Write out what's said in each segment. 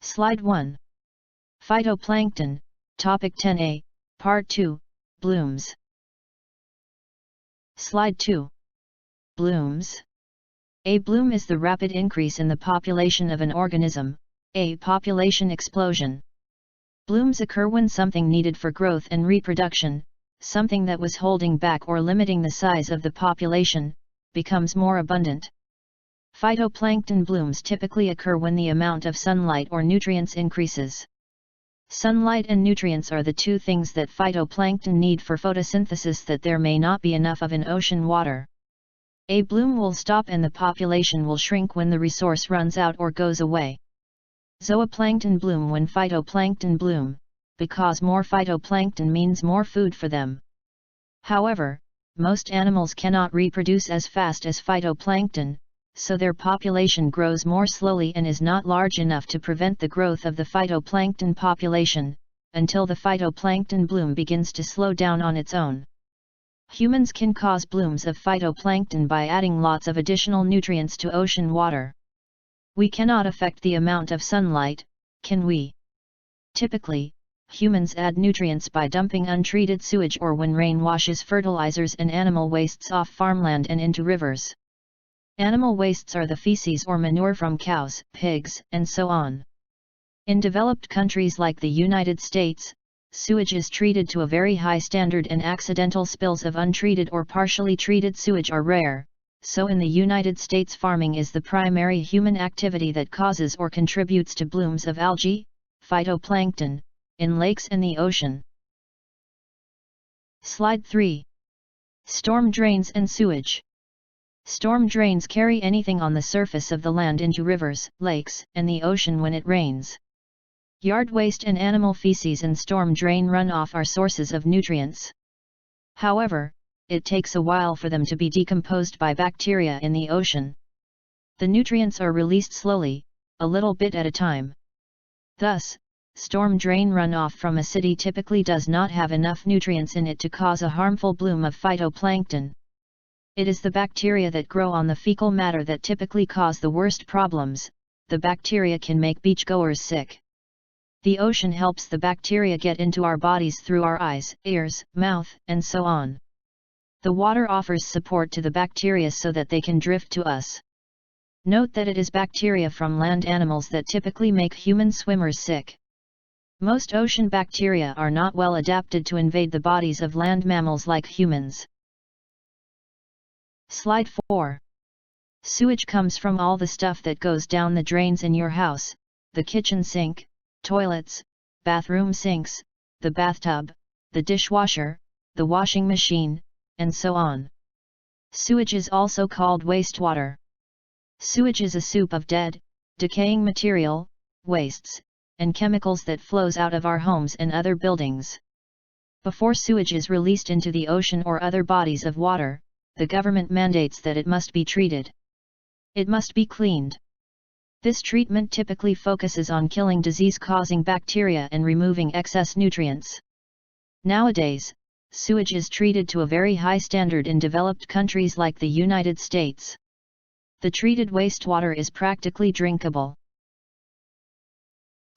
Slide 1. Phytoplankton, Topic 10A, Part 2, Blooms. Slide 2. Blooms. A bloom is the rapid increase in the population of an organism, a population explosion. Blooms occur when something needed for growth and reproduction, something that was holding back or limiting the size of the population, becomes more abundant. Phytoplankton blooms typically occur when the amount of sunlight or nutrients increases. Sunlight and nutrients are the two things that phytoplankton need for photosynthesis that there may not be enough of in ocean water. A bloom will stop and the population will shrink when the resource runs out or goes away. Zooplankton bloom when phytoplankton bloom, because more phytoplankton means more food for them. However, most animals cannot reproduce as fast as phytoplankton, so their population grows more slowly and is not large enough to prevent the growth of the phytoplankton population, until the phytoplankton bloom begins to slow down on its own. Humans can cause blooms of phytoplankton by adding lots of additional nutrients to ocean water. We cannot affect the amount of sunlight, can we? Typically, humans add nutrients by dumping untreated sewage or when rain washes fertilizers and animal wastes off farmland and into rivers. Animal wastes are the feces or manure from cows, pigs, and so on. In developed countries like the United States, sewage is treated to a very high standard and accidental spills of untreated or partially treated sewage are rare, so in the United States farming is the primary human activity that causes or contributes to blooms of algae, phytoplankton, in lakes and the ocean. Slide 3. Storm drains and sewage. Storm drains carry anything on the surface of the land into rivers, lakes, and the ocean when it rains. Yard waste and animal feces and storm drain runoff are sources of nutrients. However, it takes a while for them to be decomposed by bacteria in the ocean. The nutrients are released slowly, a little bit at a time. Thus, storm drain runoff from a city typically does not have enough nutrients in it to cause a harmful bloom of phytoplankton. It is the bacteria that grow on the fecal matter that typically cause the worst problems. The bacteria can make beachgoers sick. The ocean helps the bacteria get into our bodies through our eyes, ears, mouth, and so on. The water offers support to the bacteria so that they can drift to us. Note that it is bacteria from land animals that typically make human swimmers sick. Most ocean bacteria are not well adapted to invade the bodies of land mammals like humans. Slide 4. Sewage comes from all the stuff that goes down the drains in your house, the kitchen sink, toilets, bathroom sinks, the bathtub, the dishwasher, the washing machine, and so on. Sewage is also called wastewater. Sewage is a soup of dead, decaying material, wastes, and chemicals that flows out of our homes and other buildings. Before sewage is released into the ocean or other bodies of water, the government mandates that it must be treated. It must be cleaned. This treatment typically focuses on killing disease-causing bacteria and removing excess nutrients. Nowadays, sewage is treated to a very high standard in developed countries like the United States. The treated wastewater is practically drinkable.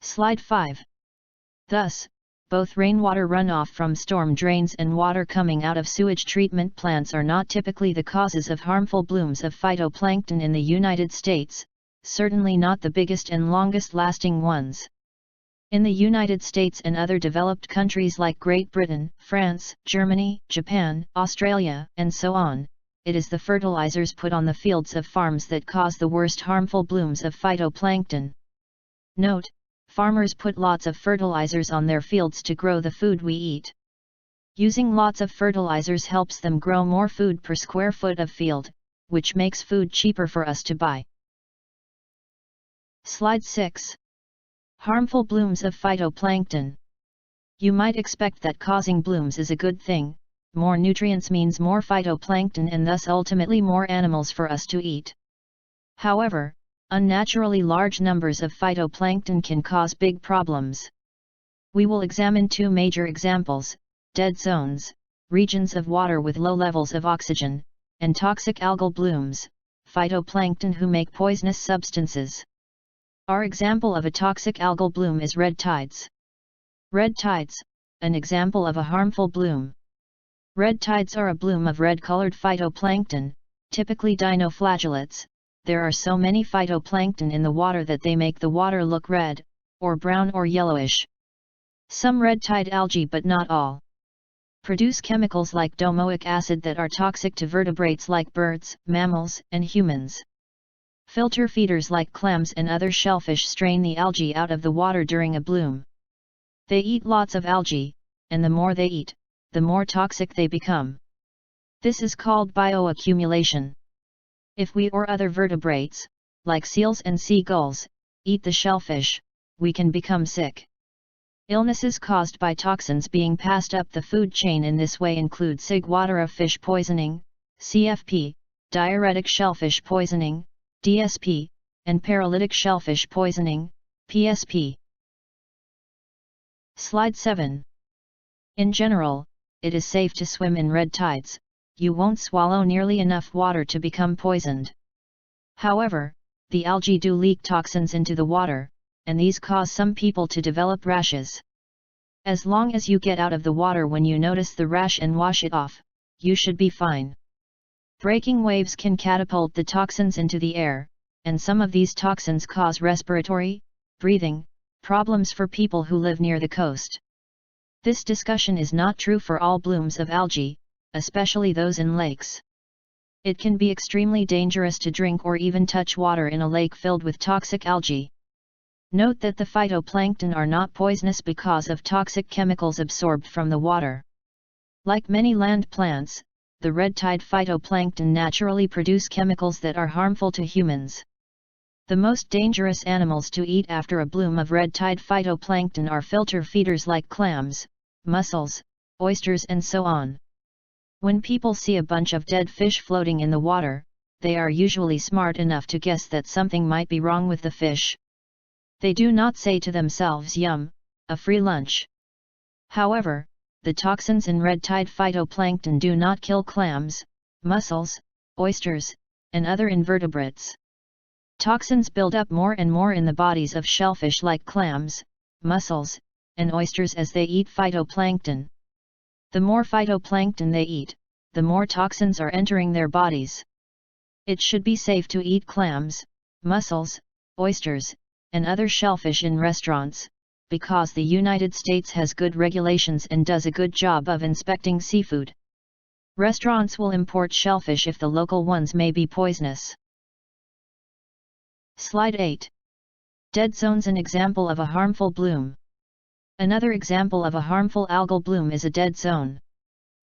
Slide 5. Thus, both rainwater runoff from storm drains and water coming out of sewage treatment plants are not typically the causes of harmful blooms of phytoplankton in the United States, certainly not the biggest and longest-lasting ones. In the United States and other developed countries like Great Britain, France, Germany, Japan, Australia, and so on, it is the fertilizers put on the fields of farms that cause the worst harmful blooms of phytoplankton. Note: farmers put lots of fertilizers on their fields to grow the food we eat. Using lots of fertilizers helps them grow more food per square foot of field, which makes food cheaper for us to buy. Slide 6. Harmful blooms of phytoplankton. You might expect that causing blooms is a good thing. More nutrients means more phytoplankton and thus ultimately more animals for us to eat. However, unnaturally large numbers of phytoplankton can cause big problems. We will examine two major examples: dead zones, regions of water with low levels of oxygen, and toxic algal blooms, phytoplankton who make poisonous substances. Our example of a toxic algal bloom is red tides. Red tides, an example of a harmful bloom. Red tides are a bloom of red-colored phytoplankton, typically dinoflagellates. There are so many phytoplankton in the water that they make the water look red, or brown or yellowish. Some red tide algae, but not all, produce chemicals like domoic acid that are toxic to vertebrates like birds, mammals, and humans. Filter feeders like clams and other shellfish strain the algae out of the water during a bloom. They eat lots of algae, and the more they eat, the more toxic they become. This is called bioaccumulation. If we or other vertebrates, like seals and seagulls, eat the shellfish, we can become sick. Illnesses caused by toxins being passed up the food chain in this way include Ciguatera fish poisoning, CFP, diuretic shellfish poisoning, DSP, and paralytic shellfish poisoning, PSP. Slide 7. In general, it is safe to swim in red tides. You won't swallow nearly enough water to become poisoned. However, the algae do leak toxins into the water, and these cause some people to develop rashes. As long as you get out of the water when you notice the rash and wash it off, you should be fine. Breaking waves can catapult the toxins into the air, and some of these toxins cause respiratory, breathing, problems for people who live near the coast. This discussion is not true for all blooms of algae, especially those in lakes. It can be extremely dangerous to drink or even touch water in a lake filled with toxic algae. Note that the phytoplankton are not poisonous because of toxic chemicals absorbed from the water. Like many land plants, the red tide phytoplankton naturally produce chemicals that are harmful to humans. The most dangerous animals to eat after a bloom of red tide phytoplankton are filter feeders like clams, mussels, oysters, and so on. When people see a bunch of dead fish floating in the water, they are usually smart enough to guess that something might be wrong with the fish. They do not say to themselves, "Yum, a free lunch." However, the toxins in red tide phytoplankton do not kill clams, mussels, oysters, and other invertebrates. Toxins build up more and more in the bodies of shellfish like clams, mussels, and oysters as they eat phytoplankton. The more phytoplankton they eat, the more toxins are entering their bodies. It should be safe to eat clams, mussels, oysters, and other shellfish in restaurants, because the United States has good regulations and does a good job of inspecting seafood. Restaurants will import shellfish if the local ones may be poisonous. Slide 8. Dead zones, an example of a harmful bloom. Another example of a harmful algal bloom is a dead zone.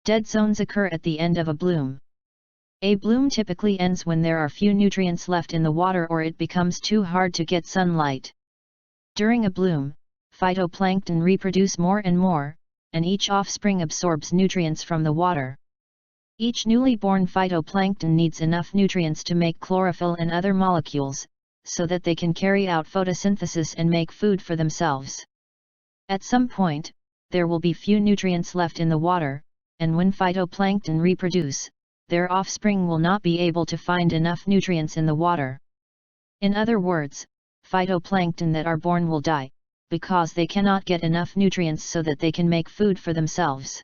Dead zones occur at the end of a bloom. A bloom typically ends when there are few nutrients left in the water or it becomes too hard to get sunlight. During a bloom, phytoplankton reproduce more and more, and each offspring absorbs nutrients from the water. Each newly born phytoplankton needs enough nutrients to make chlorophyll and other molecules, so that they can carry out photosynthesis and make food for themselves. At some point, there will be few nutrients left in the water, and when phytoplankton reproduce, their offspring will not be able to find enough nutrients in the water. In other words, phytoplankton that are born will die, because they cannot get enough nutrients so that they can make food for themselves.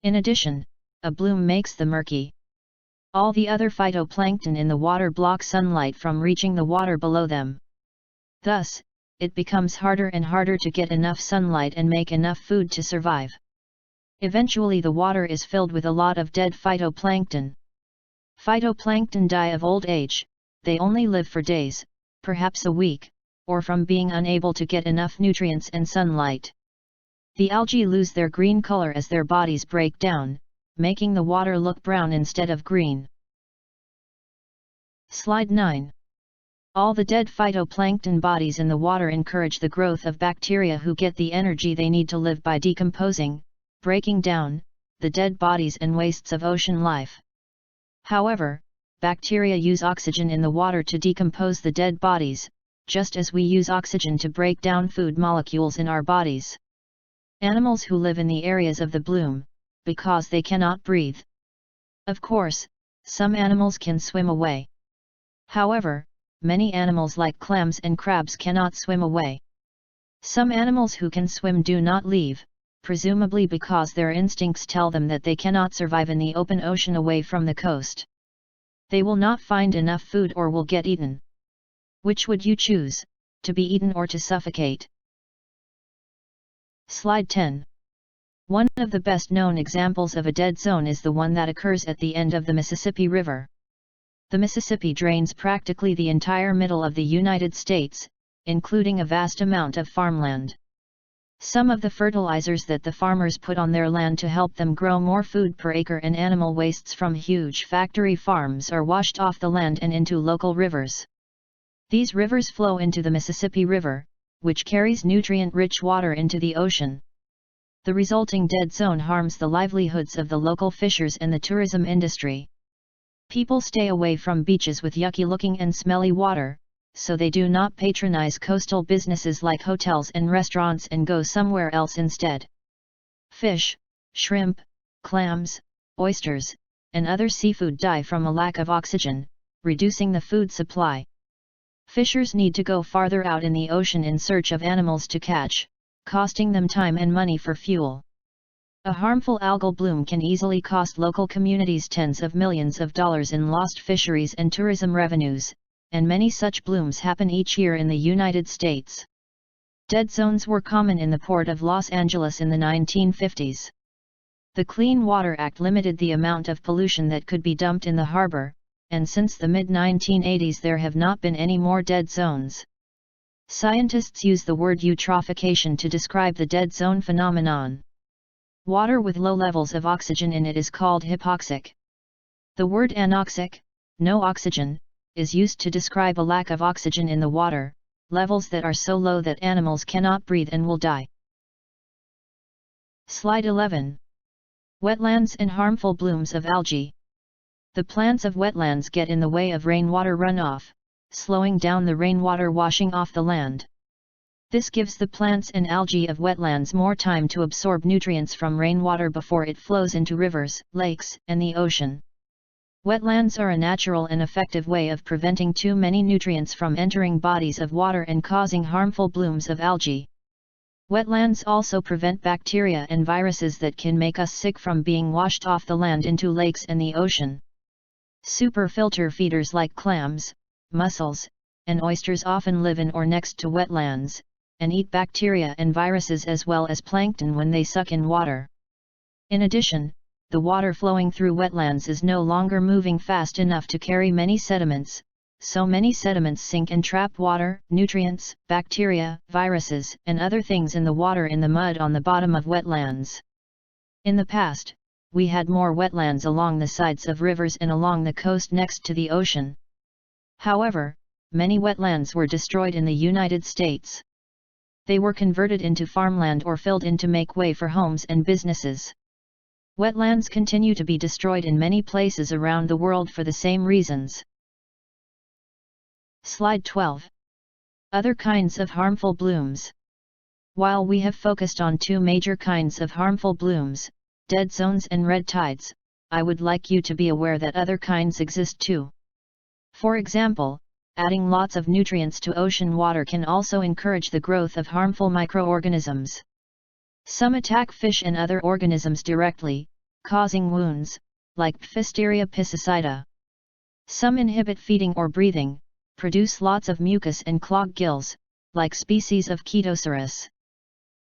In addition, a bloom makes the murky. All the other phytoplankton in the water block sunlight from reaching the water below them. Thus, it becomes harder and harder to get enough sunlight and make enough food to survive. Eventually the water is filled with a lot of dead phytoplankton. Phytoplankton die of old age, they only live for days, perhaps a week, or from being unable to get enough nutrients and sunlight. The algae lose their green color as their bodies break down, making the water look brown instead of green. Slide 9. All the dead phytoplankton bodies in the water encourage the growth of bacteria who get the energy they need to live by decomposing, breaking down, the dead bodies and wastes of ocean life. However, bacteria use oxygen in the water to decompose the dead bodies, just as we use oxygen to break down food molecules in our bodies. Animals who live in the areas of the bloom, because they cannot breathe. Of course, some animals can swim away. However, many animals like clams and crabs cannot swim away. Some animals who can swim do not leave, presumably because their instincts tell them that they cannot survive in the open ocean away from the coast. They will not find enough food or will get eaten. Which would you choose, to be eaten or to suffocate? Slide 10. One of the best known examples of a dead zone is the one that occurs at the end of the Mississippi River. The Mississippi drains practically the entire middle of the United States, including a vast amount of farmland. Some of the fertilizers that the farmers put on their land to help them grow more food per acre and animal wastes from huge factory farms are washed off the land and into local rivers. These rivers flow into the Mississippi River, which carries nutrient-rich water into the ocean. The resulting dead zone harms the livelihoods of the local fishers and the tourism industry. People stay away from beaches with yucky-looking and smelly water, so they do not patronize coastal businesses like hotels and restaurants and go somewhere else instead. Fish, shrimp, clams, oysters, and other seafood die from a lack of oxygen, reducing the food supply. Fishers need to go farther out in the ocean in search of animals to catch, costing them time and money for fuel. A harmful algal bloom can easily cost local communities tens of millions of dollars in lost fisheries and tourism revenues, and many such blooms happen each year in the United States. Dead zones were common in the port of Los Angeles in the 1950s. The Clean Water Act limited the amount of pollution that could be dumped in the harbor, and since the mid-1980s there have not been any more dead zones. Scientists use the word eutrophication to describe the dead zone phenomenon. Water with low levels of oxygen in it is called hypoxic. The word anoxic, no oxygen, is used to describe a lack of oxygen in the water, levels that are so low that animals cannot breathe and will die. Slide 11. Wetlands and harmful blooms of algae. The plants of wetlands get in the way of rainwater runoff, slowing down the rainwater washing off the land. This gives the plants and algae of wetlands more time to absorb nutrients from rainwater before it flows into rivers, lakes, and the ocean. Wetlands are a natural and effective way of preventing too many nutrients from entering bodies of water and causing harmful blooms of algae. Wetlands also prevent bacteria and viruses that can make us sick from being washed off the land into lakes and the ocean. Superfilter feeders like clams, mussels, and oysters often live in or next to wetlands, and eat bacteria and viruses as well as plankton when they suck in water. In addition, the water flowing through wetlands is no longer moving fast enough to carry many sediments, so many sediments sink and trap water, nutrients, bacteria, viruses, and other things in the water in the mud on the bottom of wetlands. In the past, we had more wetlands along the sides of rivers and along the coast next to the ocean. However, many wetlands were destroyed in the United States. They were converted into farmland or filled in to make way for homes and businesses. Wetlands continue to be destroyed in many places around the world for the same reasons. Slide 12. Other kinds of harmful blooms. While we have focused on two major kinds of harmful blooms, dead zones and red tides, I would like you to be aware that other kinds exist too. For example, adding lots of nutrients to ocean water can also encourage the growth of harmful microorganisms. Some attack fish and other organisms directly, causing wounds, like Pfisteria piscicida. Some inhibit feeding or breathing, produce lots of mucus and clog gills, like species of Chaetoceros.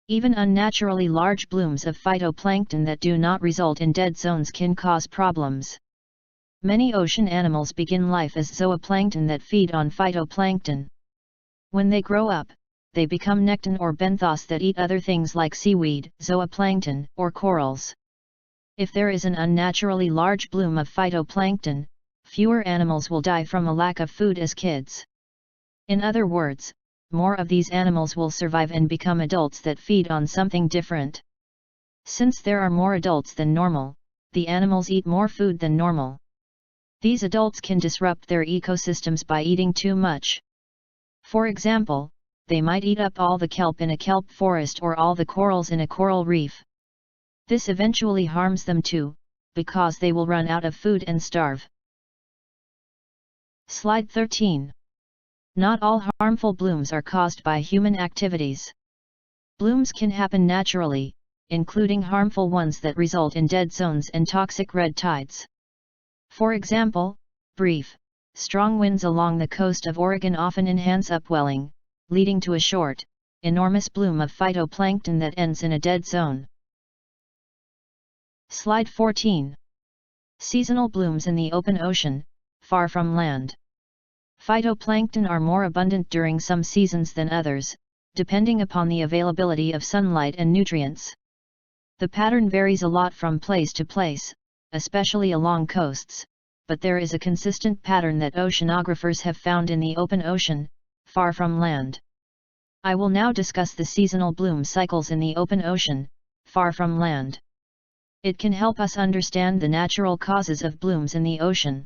Even unnaturally large blooms of phytoplankton that do not result in dead zones can cause problems. Many ocean animals begin life as zooplankton that feed on phytoplankton. When they grow up, they become nekton or benthos that eat other things like seaweed, zooplankton, or corals. If there is an unnaturally large bloom of phytoplankton, fewer animals will die from a lack of food as kids. In other words, more of these animals will survive and become adults that feed on something different. Since there are more adults than normal, the animals eat more food than normal. These adults can disrupt their ecosystems by eating too much. For example, they might eat up all the kelp in a kelp forest or all the corals in a coral reef. This eventually harms them too, because they will run out of food and starve. Slide 13. Not all harmful blooms are caused by human activities. Blooms can happen naturally, including harmful ones that result in dead zones and toxic red tides. For example, brief, strong winds along the coast of Oregon often enhance upwelling, leading to a short, enormous bloom of phytoplankton that ends in a dead zone. Slide 14. Seasonal blooms in the open ocean, far from land. Phytoplankton are more abundant during some seasons than others, depending upon the availability of sunlight and nutrients. The pattern varies a lot from place to place, especially along coasts, but there is a consistent pattern that oceanographers have found in the open ocean, far from land. I will now discuss the seasonal bloom cycles in the open ocean, far from land. It can help us understand the natural causes of blooms in the ocean.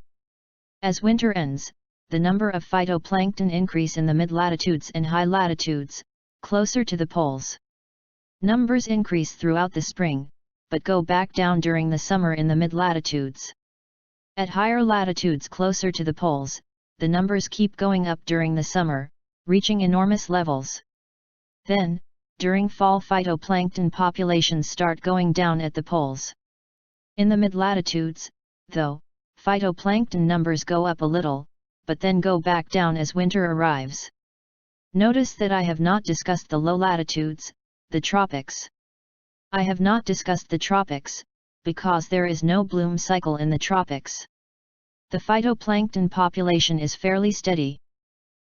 As winter ends, the number of phytoplankton increase in the mid-latitudes and high latitudes, closer to the poles. Numbers increase throughout the spring, but go back down during the summer in the mid-latitudes. At higher latitudes closer to the poles, the numbers keep going up during the summer, reaching enormous levels. Then, during fall phytoplankton populations start going down at the poles. In the mid-latitudes, though, phytoplankton numbers go up a little, but then go back down as winter arrives. Notice that I have not discussed the low latitudes, the tropics. I have not discussed the tropics, because there is no bloom cycle in the tropics. The phytoplankton population is fairly steady.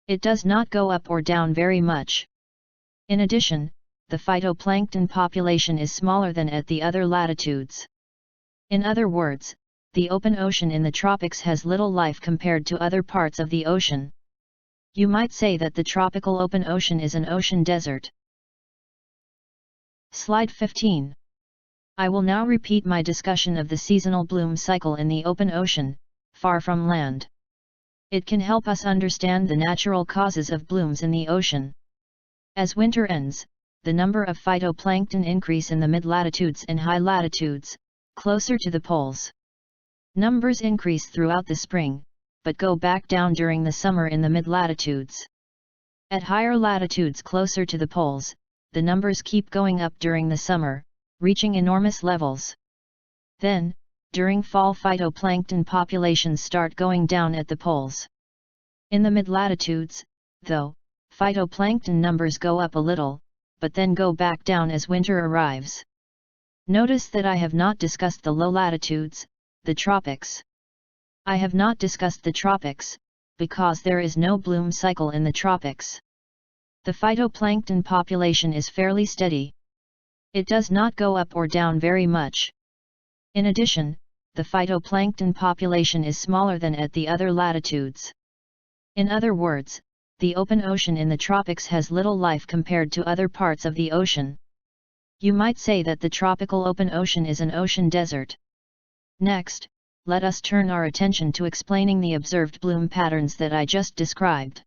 It does not go up or down very much. In addition, the phytoplankton population is smaller than at the other latitudes. In other words, the open ocean in the tropics has little life compared to other parts of the ocean. You might say that the tropical open ocean is an ocean desert. Slide 15. I will now repeat my discussion of the seasonal bloom cycle in the open ocean, far from land. It can help us understand the natural causes of blooms in the ocean. As winter ends, the number of phytoplankton increase in the mid-latitudes and high latitudes, closer to the poles. Numbers increase throughout the spring, but go back down during the summer in the mid-latitudes. At higher latitudes closer to the poles, the numbers keep going up during the summer, reaching enormous levels. Then, during fall phytoplankton populations start going down at the poles. In the mid-latitudes, though, phytoplankton numbers go up a little, but then go back down as winter arrives. Notice that I have not discussed the low latitudes, the tropics. I have not discussed the tropics, because there is no bloom cycle in the tropics. The phytoplankton population is fairly steady. It does not go up or down very much. In addition, the phytoplankton population is smaller than at the other latitudes. In other words, the open ocean in the tropics has little life compared to other parts of the ocean. You might say that the tropical open ocean is an ocean desert. Next, let us turn our attention to explaining the observed bloom patterns that I just described.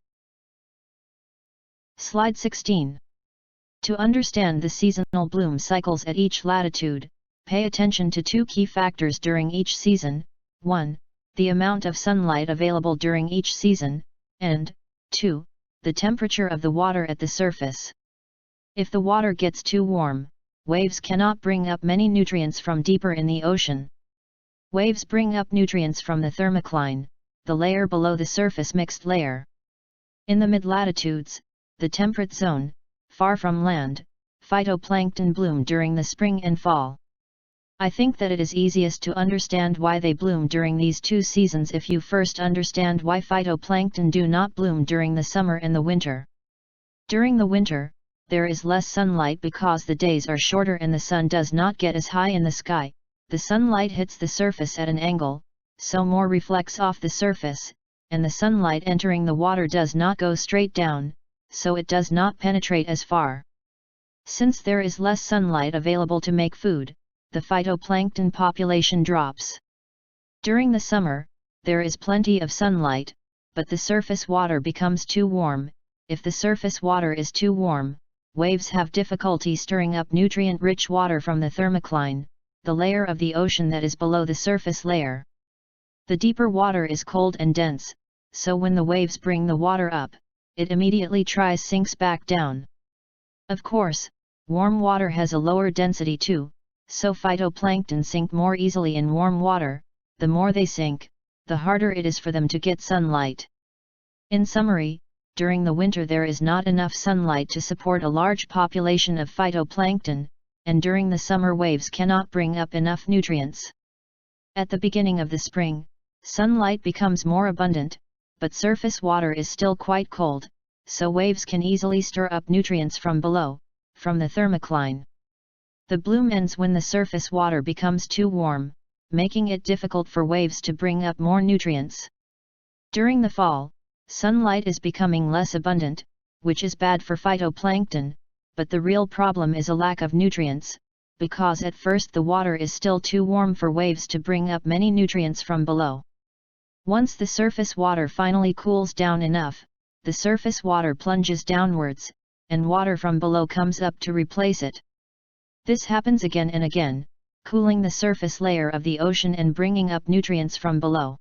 Slide 16. To understand the seasonal bloom cycles at each latitude, pay attention to two key factors during each season: 1. The amount of sunlight available during each season, and 2. The temperature of the water at the surface. If the water gets too warm, waves cannot bring up many nutrients from deeper in the ocean. Waves bring up nutrients from the thermocline, the layer below the surface mixed layer. In the mid-latitudes, the temperate zone, far from land, phytoplankton bloom during the spring and fall. I think that it is easiest to understand why they bloom during these two seasons if you first understand why phytoplankton do not bloom during the summer and the winter. During the winter, there is less sunlight because the days are shorter and the sun does not get as high in the sky. The sunlight hits the surface at an angle, so more reflects off the surface, and the sunlight entering the water does not go straight down, so it does not penetrate as far. Since there is less sunlight available to make food, the phytoplankton population drops. During the summer, there is plenty of sunlight, but the surface water becomes too warm. If the surface water is too warm, waves have difficulty stirring up nutrient-rich water from the thermocline, the layer of the ocean that is below the surface layer. The deeper water is cold and dense, so when the waves bring the water up, it immediately sinks back down. Of course, warm water has a lower density too, so phytoplankton sink more easily in warm water. The more they sink, the harder it is for them to get sunlight. In summary, during the winter there is not enough sunlight to support a large population of phytoplankton, and during the summer waves cannot bring up enough nutrients. At the beginning of the spring, sunlight becomes more abundant, but surface water is still quite cold, so waves can easily stir up nutrients from below, from the thermocline. The bloom ends when the surface water becomes too warm, making it difficult for waves to bring up more nutrients. During the fall, sunlight is becoming less abundant, which is bad for phytoplankton, but the real problem is a lack of nutrients, because at first the water is still too warm for waves to bring up many nutrients from below. Once the surface water finally cools down enough, the surface water plunges downwards, and water from below comes up to replace it. This happens again and again, cooling the surface layer of the ocean and bringing up nutrients from below.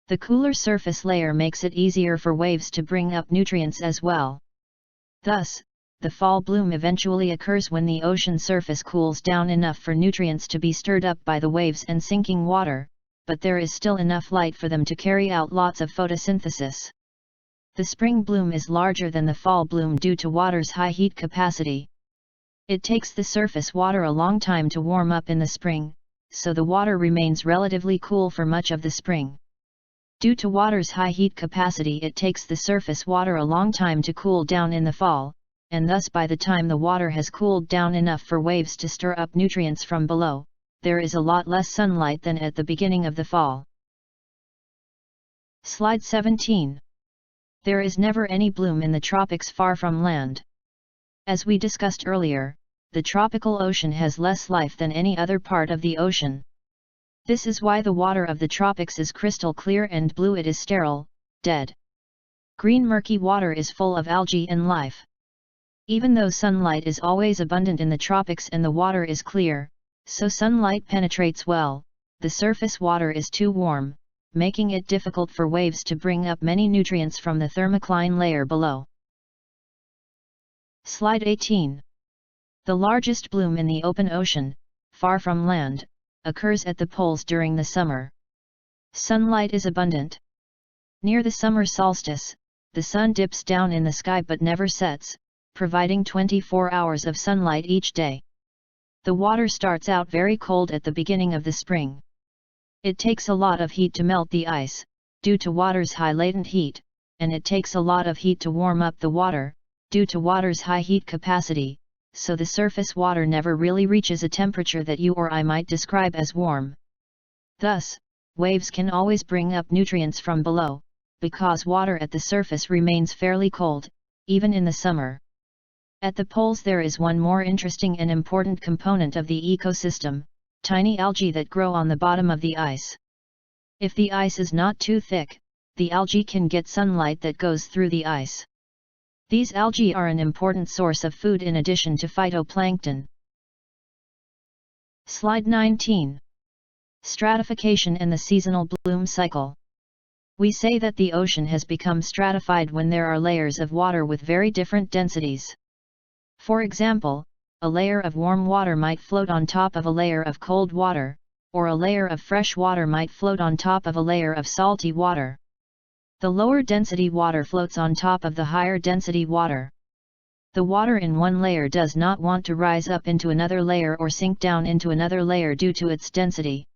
The cooler surface layer makes it easier for waves to bring up nutrients as well. Thus, the fall bloom eventually occurs when the ocean surface cools down enough for nutrients to be stirred up by the waves and sinking water, but there is still enough light for them to carry out lots of photosynthesis. The spring bloom is larger than the fall bloom due to water's high heat capacity. It takes the surface water a long time to warm up in the spring, so the water remains relatively cool for much of the spring. Due to water's high heat capacity, it takes the surface water a long time to cool down in the fall, and thus by the time the water has cooled down enough for waves to stir up nutrients from below, there is a lot less sunlight than at the beginning of the fall. Slide 17. There is never any bloom in the tropics far from land. As we discussed earlier, the tropical ocean has less life than any other part of the ocean. This is why the water of the tropics is crystal clear and blue. It is sterile, dead. Green murky water is full of algae and life. Even though sunlight is always abundant in the tropics and the water is clear, so sunlight penetrates well, the surface water is too warm, making it difficult for waves to bring up many nutrients from the thermocline layer below. Slide 18. The largest bloom in the open ocean, far from land, occurs at the poles during the summer. Sunlight is abundant. Near the summer solstice, the sun dips down in the sky but never sets, providing 24 hours of sunlight each day. The water starts out very cold at the beginning of the spring. It takes a lot of heat to melt the ice, due to water's high latent heat, and it takes a lot of heat to warm up the water, due to water's high heat capacity, so the surface water never really reaches a temperature that you or I might describe as warm. Thus, waves can always bring up nutrients from below, because water at the surface remains fairly cold, even in the summer. At the poles there is one more interesting and important component of the ecosystem, tiny algae that grow on the bottom of the ice. If the ice is not too thick, the algae can get sunlight that goes through the ice. These algae are an important source of food in addition to phytoplankton. Slide 19. Stratification and the seasonal bloom cycle. We say that the ocean has become stratified when there are layers of water with very different densities. For example, a layer of warm water might float on top of a layer of cold water, or a layer of fresh water might float on top of a layer of salty water. The lower density water floats on top of the higher density water. The water in one layer does not want to rise up into another layer or sink down into another layer due to its density.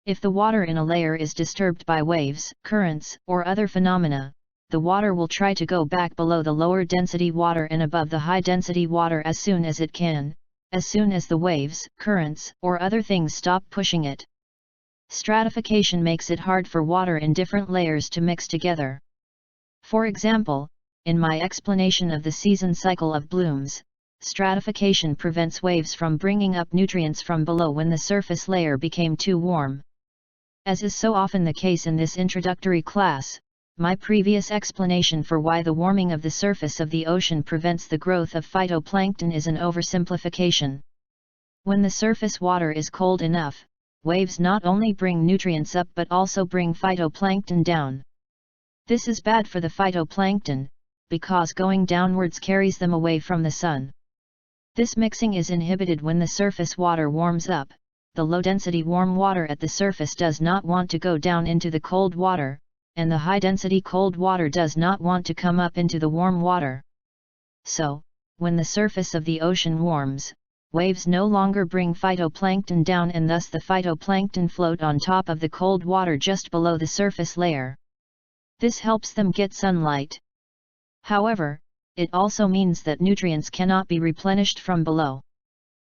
If the water in a layer is disturbed by waves, currents, or other phenomena, the water will try to go back below the lower density water and above the high density water as soon as it can, as soon as the waves, currents, or other things stop pushing it. Stratification makes it hard for water in different layers to mix together. For example, in my explanation of the season cycle of blooms, stratification prevents waves from bringing up nutrients from below when the surface layer became too warm. As is so often the case in this introductory class, my previous explanation for why the warming of the surface of the ocean prevents the growth of phytoplankton is an oversimplification. When the surface water is cold enough, waves not only bring nutrients up but also bring phytoplankton down. This is bad for the phytoplankton, because going downwards carries them away from the sun. This mixing is inhibited when the surface water warms up. The low-density warm water at the surface does not want to go down into the cold water, and the high-density cold water does not want to come up into the warm water. So, when the surface of the ocean warms, waves no longer bring phytoplankton down, and thus the phytoplankton float on top of the cold water just below the surface layer. This helps them get sunlight. However, it also means that nutrients cannot be replenished from below.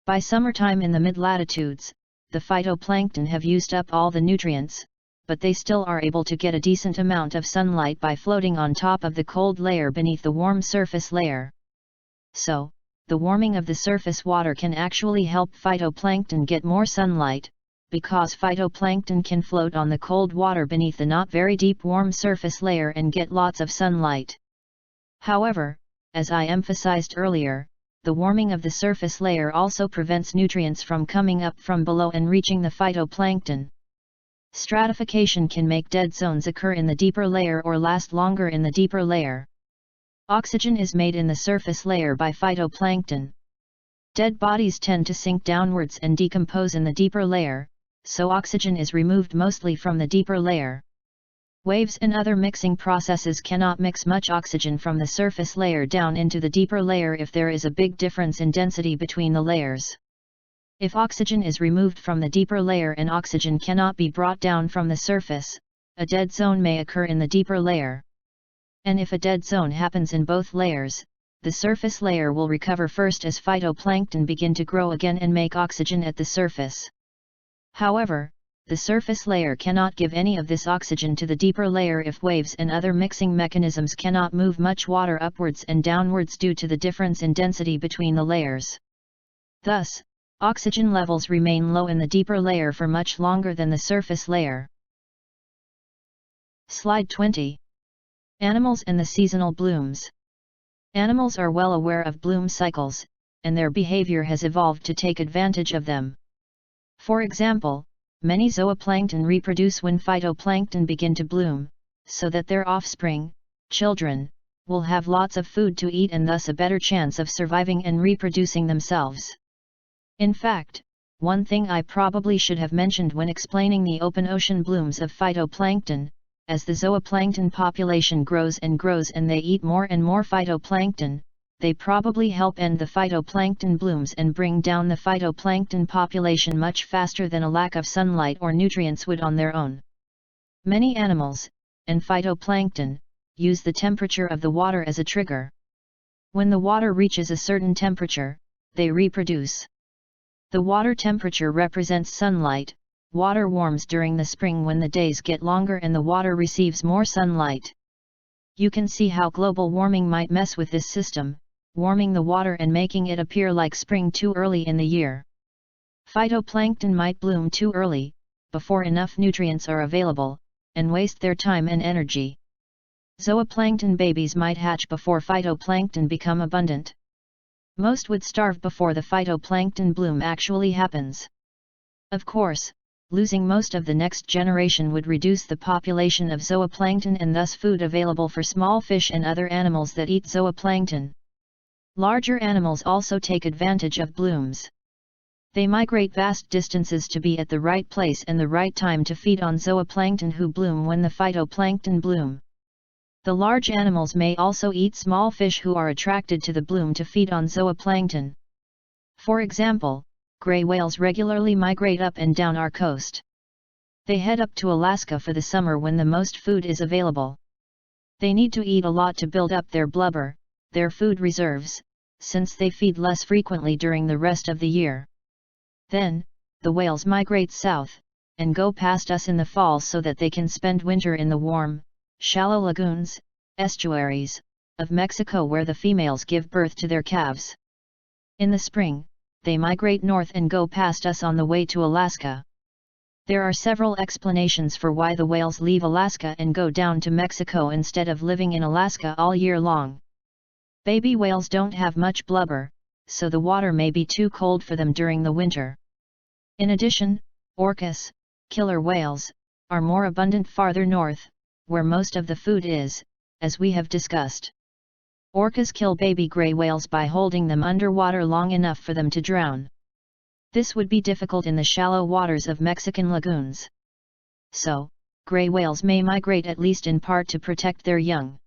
By summertime in the mid-latitudes, the phytoplankton have used up all the nutrients, but they still are able to get a decent amount of sunlight by floating on top of the cold layer beneath the warm surface layer. So, the warming of the surface water can actually help phytoplankton get more sunlight, because phytoplankton can float on the cold water beneath the not very deep warm surface layer and get lots of sunlight. However, as I emphasized earlier, the warming of the surface layer also prevents nutrients from coming up from below and reaching the phytoplankton. Stratification can make dead zones occur in the deeper layer or last longer in the deeper layer. Oxygen is made in the surface layer by phytoplankton. Dead bodies tend to sink downwards and decompose in the deeper layer, so oxygen is removed mostly from the deeper layer. Waves and other mixing processes cannot mix much oxygen from the surface layer down into the deeper layer if there is a big difference in density between the layers. If oxygen is removed from the deeper layer and oxygen cannot be brought down from the surface, a dead zone may occur in the deeper layer. And if a dead zone happens in both layers, the surface layer will recover first as phytoplankton begin to grow again and make oxygen at the surface. However, the surface layer cannot give any of this oxygen to the deeper layer if waves and other mixing mechanisms cannot move much water upwards and downwards due to the difference in density between the layers. Thus, oxygen levels remain low in the deeper layer for much longer than the surface layer. Slide 20. Animals and the seasonal blooms. Animals are well aware of bloom cycles, and their behavior has evolved to take advantage of them. For example, many zooplankton reproduce when phytoplankton begin to bloom, so that their offspring, children, will have lots of food to eat and thus a better chance of surviving and reproducing themselves. In fact, one thing I probably should have mentioned when explaining the open ocean blooms of phytoplankton, as the zooplankton population grows and they eat more and more phytoplankton, they probably help end the phytoplankton blooms and bring down the phytoplankton population much faster than a lack of sunlight or nutrients would on their own. Many animals, and phytoplankton, use the temperature of the water as a trigger. When the water reaches a certain temperature, they reproduce. The water temperature represents sunlight. Water warms during the spring when the days get longer and the water receives more sunlight. You can see how global warming might mess with this system, warming the water and making it appear like spring too early in the year. Phytoplankton might bloom too early, before enough nutrients are available, and waste their time and energy. Zooplankton babies might hatch before phytoplankton become abundant. Most would starve before the phytoplankton bloom actually happens. Of course, losing most of the next generation would reduce the population of zooplankton and thus food available for small fish and other animals that eat zooplankton. Larger animals also take advantage of blooms. They migrate vast distances to be at the right place and the right time to feed on zooplankton who bloom when the phytoplankton bloom. The large animals may also eat small fish who are attracted to the bloom to feed on zooplankton. For example, gray whales regularly migrate up and down our coast. They head up to Alaska for the summer when the most food is available. They need to eat a lot to build up their blubber, their food reserves, since they feed less frequently during the rest of the year. Then, the whales migrate south, and go past us in the fall so that they can spend winter in the warm, shallow lagoons, estuaries, of Mexico where the females give birth to their calves. In the spring, they migrate north and go past us on the way to Alaska. There are several explanations for why the whales leave Alaska and go down to Mexico instead of living in Alaska all year long. Baby whales don't have much blubber, so the water may be too cold for them during the winter. In addition, orcas, killer whales, are more abundant farther north, where most of the food is, as we have discussed. Orcas kill baby gray whales by holding them underwater long enough for them to drown. This would be difficult in the shallow waters of Mexican lagoons. So, gray whales may migrate at least in part to protect their young.